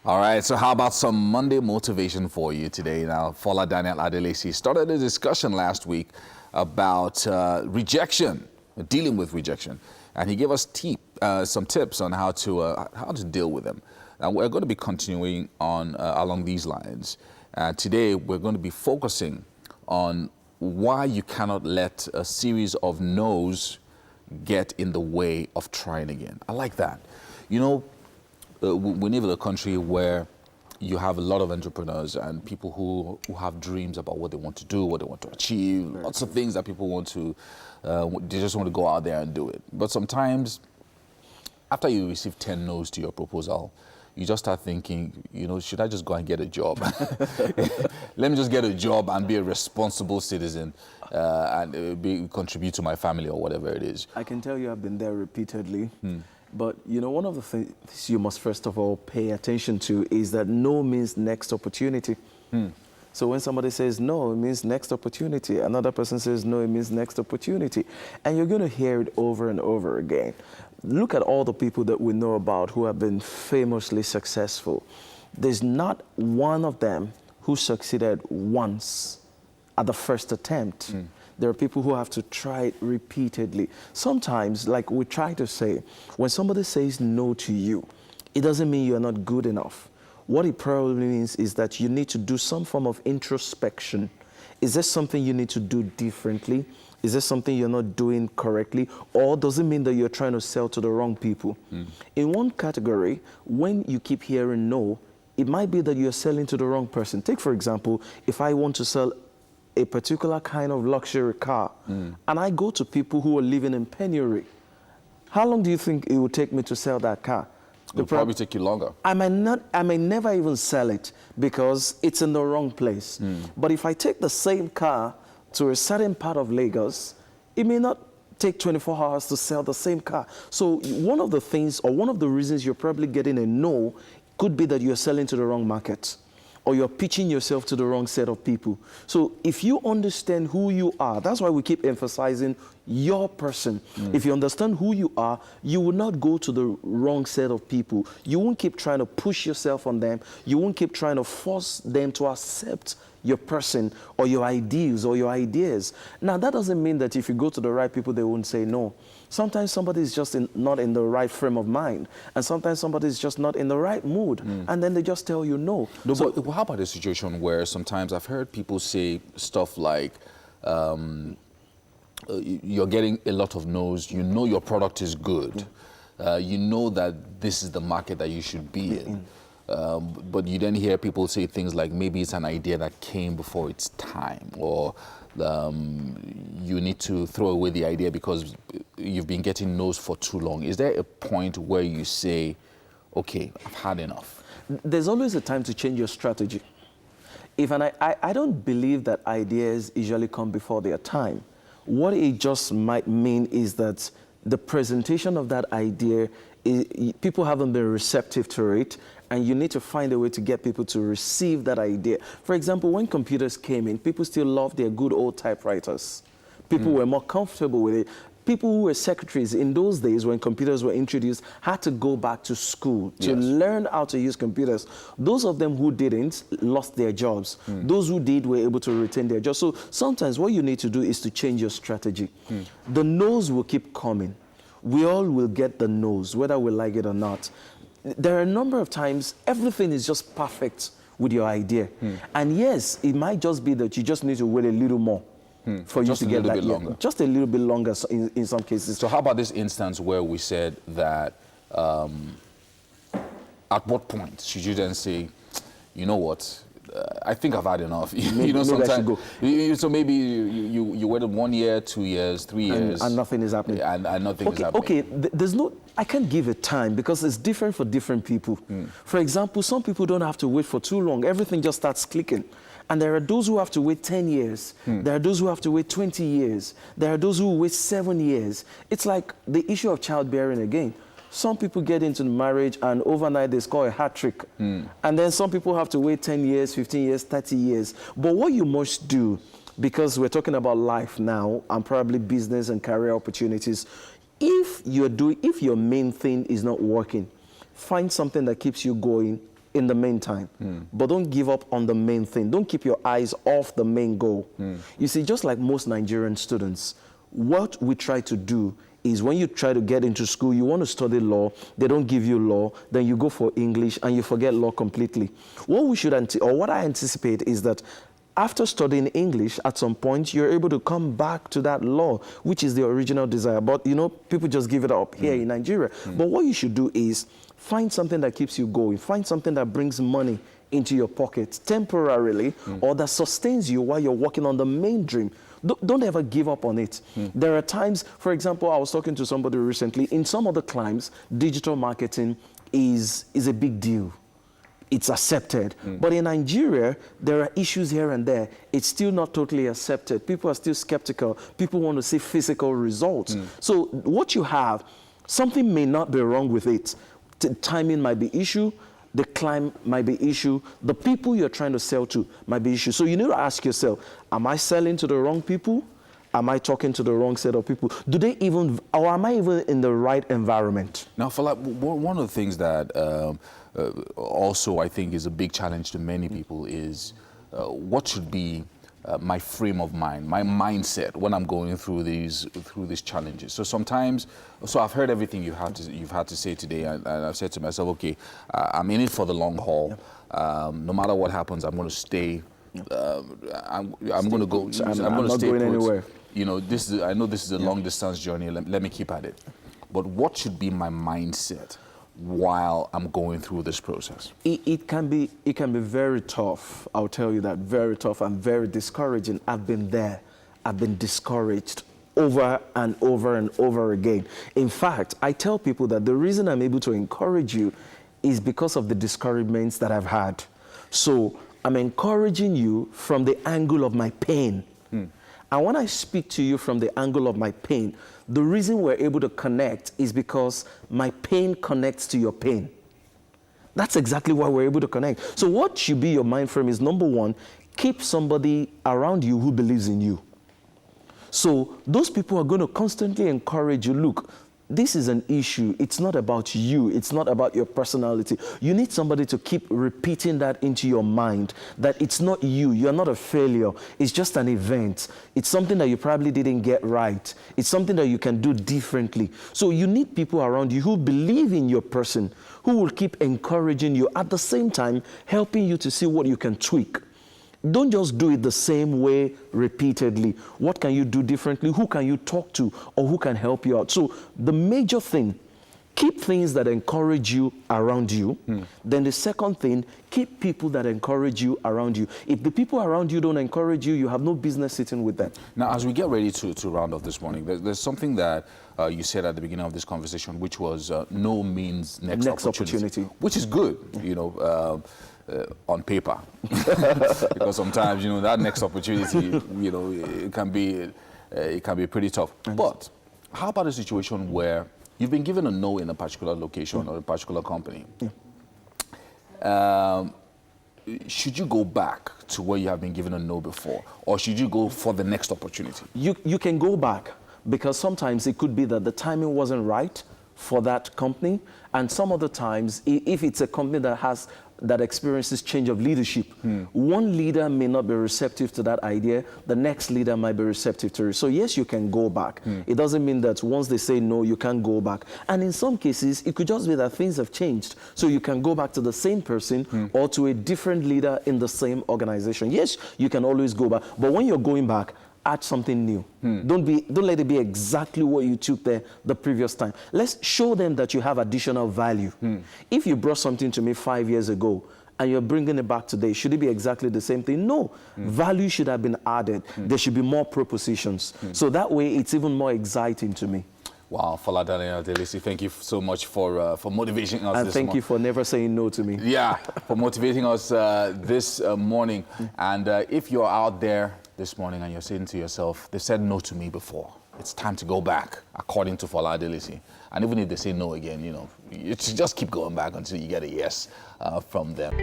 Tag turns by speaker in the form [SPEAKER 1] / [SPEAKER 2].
[SPEAKER 1] All right, so how about some Monday motivation for you today? Now, Fola Daniel Adelesi started a discussion last week about rejection, dealing with rejection, and he gave us some tips on how to deal with them. And we're going to be continuing on along these lines. Today, we're going to be focusing on why you cannot let a series of no's get in the way of trying again. I like that. You know, we live in a country where you have a lot of entrepreneurs and people who have dreams about what they want to do, what they want to achieve, lots of things that people want to, they just want to go out there and do it. But sometimes, after you receive 10 no's to your proposal, you just start thinking, you know, should I just go and get a job? Let me just get a job and be a responsible citizen and contribute to my family or whatever it is.
[SPEAKER 2] I can tell you I've been there repeatedly. But, you know, one of the things you must first of all pay attention to is that no means next opportunity. So when somebody says no, it means next opportunity. Another person says no, it means next opportunity. And you're going to hear it over and over again. Look at all the people that we know about who have been famously successful. There's not one of them who succeeded once at the first attempt. There are people who have to try it repeatedly. Sometimes, like we try to say, when somebody says no to you, it doesn't mean you're not good enough. What it probably means is that you need to do some form of introspection. Is there something you need to do differently? Is there something you're not doing correctly? Or does it mean that you're trying to sell to the wrong people? In one category, when you keep hearing no, it might be that you're selling to the wrong person. Take, for example, if I want to sell a particular kind of luxury car, and I go to people who are living in penury, how long do you think it would take me to sell that car?
[SPEAKER 1] It'll probably take you longer.
[SPEAKER 2] I may never even sell it because it's in the wrong place. But if I take the same car to a certain part of Lagos, it may not take 24 hours to sell the same car. So one of the things, or one of the reasons you're probably getting a no, could be that you're selling to the wrong market, or you're pitching yourself to the wrong set of people. So if you understand who you are, that's why we keep emphasizing your person. If you understand who you are, you will not go to the wrong set of people. You won't keep trying to push yourself on them. You won't keep trying to force them to accept your person or your ideals or your ideas. Now, that doesn't mean that if you go to the right people, they won't say no. Sometimes somebody is just not in the right frame of mind, and sometimes somebody is just not in the right mood, and then they just tell you no.
[SPEAKER 1] No, so, but how about a situation where sometimes I've heard people say stuff like, you're getting a lot of no's, you know your product is good, you know that this is the market that you should be in. But you then hear people say things like maybe it's an idea that came before its time, or you need to throw away the idea because you've been getting no's for too long. Is there a point where you say, okay, I've had enough?
[SPEAKER 2] There's always a time to change your strategy. I don't believe that ideas usually come before their time. What it just might mean is that the presentation of that idea, people haven't been receptive to it, and you need to find a way to get people to receive that idea. For example, when computers came in, people still loved their good old typewriters. People were more comfortable with it. People who were secretaries in those days when computers were introduced had to go back to school to learn how to use computers. Those of them who didn't lost their jobs. Those who did were able to retain their jobs. So sometimes what you need to do is to change your strategy. The no's will keep coming. We all will get the no's, whether we like it or not. There are a number of times everything is just perfect with your idea. And yes, it might just be that you just need to wait a little more for you to get that. Just a little bit longer in some cases.
[SPEAKER 1] So how about this instance where we said that at what point should you then say, you know what, I think I've had enough. You know, sometimes. So maybe you waited 1 year, 2 years, 3 years,
[SPEAKER 2] and nothing is happening.
[SPEAKER 1] And nothing is happening.
[SPEAKER 2] Okay, there's no. I can't give a time because it's different for different people. For example, some people don't have to wait for too long. Everything just starts clicking. And there are those who have to wait 10 years. There are those who have to wait 20 years. There are those who wait 7 years. It's like the issue of childbearing again. Some people get into marriage and overnight they score a hat trick. And then some people have to wait 10 years, 15 years, 30 years. But what you must do, because we're talking about life now and probably business and career opportunities, if your main thing is not working, find something that keeps you going in the meantime. But don't give up on the main thing. Don't keep your eyes off the main goal. You see, just like most Nigerian students, what we try to do is when you try to get into school, you want to study law, they don't give you law, then you go for English and you forget law completely. What we should, what I anticipate is that after studying English, at some point, you're able to come back to that law, which is the original desire. But, you know, people just give it up here in Nigeria. But what you should do is find something that keeps you going. Find something that brings money into your pocket temporarily or that sustains you while you're working on the main dream. Don't ever give up on it. There are times, for example, I was talking to somebody recently, in some other climes, digital marketing is a big deal. It's accepted. But in Nigeria, there are issues here and there. It's still not totally accepted. People are still skeptical. People want to see physical results. So what you have, something may not be wrong with it. Timing might be issue. The climb might be issue. The people you're trying to sell to might be issue. So you need to ask yourself, am I selling to the wrong people? Am I talking to the wrong set of people? Do they even, or am I even in the right environment?
[SPEAKER 1] Now, Fola, one of the things that also I think is a big challenge to many people is what should be my frame of mind, my mindset when I'm going through these challenges. So sometimes, I've heard everything you've had to say today, and I've said to myself, okay, I'm in it for the long haul. No matter what happens, I'm going to stay. I'm going to go. I'm going to stay
[SPEAKER 2] going anywhere.
[SPEAKER 1] You know, I know this is a long distance journey. Let me keep at it. But what should be my mindset while I'm going through this process?
[SPEAKER 2] It can be very tough. I'll tell you that, very tough and very discouraging. I've been there. I've been discouraged over and over and over again. In fact, I tell people that the reason I'm able to encourage you is because of the discouragements that I've had. So I'm encouraging you from the angle of my pain. And when I speak to you from the angle of my pain, the reason we're able to connect is because my pain connects to your pain. That's exactly why we're able to connect. So what should be your mind frame is, number one, keep somebody around you who believes in you. So those people are going to constantly encourage you. Look, this is an issue. It's not about you. It's not about your personality. You need somebody to keep repeating that into your mind, that it's not you. You're not a failure. It's just an event. It's something that you probably didn't get right. It's something that you can do differently. So you need people around you who believe in your person, who will keep encouraging you, at the same time helping you to see what you can tweak. Don't just do it the same way repeatedly. What can you do differently? Who can you talk to, or who can help you out? So the major thing, keep things that encourage you around you. Then the second thing, keep people that encourage you around you. If the people around you don't encourage you, you have no business sitting with them.
[SPEAKER 1] Now, as we get ready to round off this morning, there's something that you said at the beginning of this conversation, which was no means next opportunity, which is good, you know, on paper. Because sometimes, you know, that next opportunity, you know, it can be pretty tough. But how about a situation where you've been given a no in a particular location or a particular company? Should you go back to where you have been given a no before, or should you go for the next opportunity?
[SPEAKER 2] You can go back, because sometimes it could be that the timing wasn't right for that company, and some other times, if it's a company that experiences change of leadership, one leader may not be receptive to that idea, the next leader might be receptive to it. So yes, you can go back. It doesn't mean that once they say no, you can't go back. And in some cases, it could just be that things have changed. So you can go back to the same person or to a different leader in the same organization. Yes, you can always go back. But when you're going back, add something new. Don't let it be exactly what you took there the previous time. Let's show them that you have additional value. If you brought something to me 5 years ago and you're bringing it back today, should it be exactly the same thing? No. Value should have been added. There should be more propositions. So that way it's even more exciting to me.
[SPEAKER 1] Wow, Fola Daniel Adelesi, thank you so much for motivating us.
[SPEAKER 2] And thank you for never saying no to me.
[SPEAKER 1] Yeah, for motivating us this morning. And if you're out there this morning and you're saying to yourself, they said no to me before, it's time to go back, according to Fola Adelesi. And even if they say no again, you know, you just keep going back until you get a yes from them.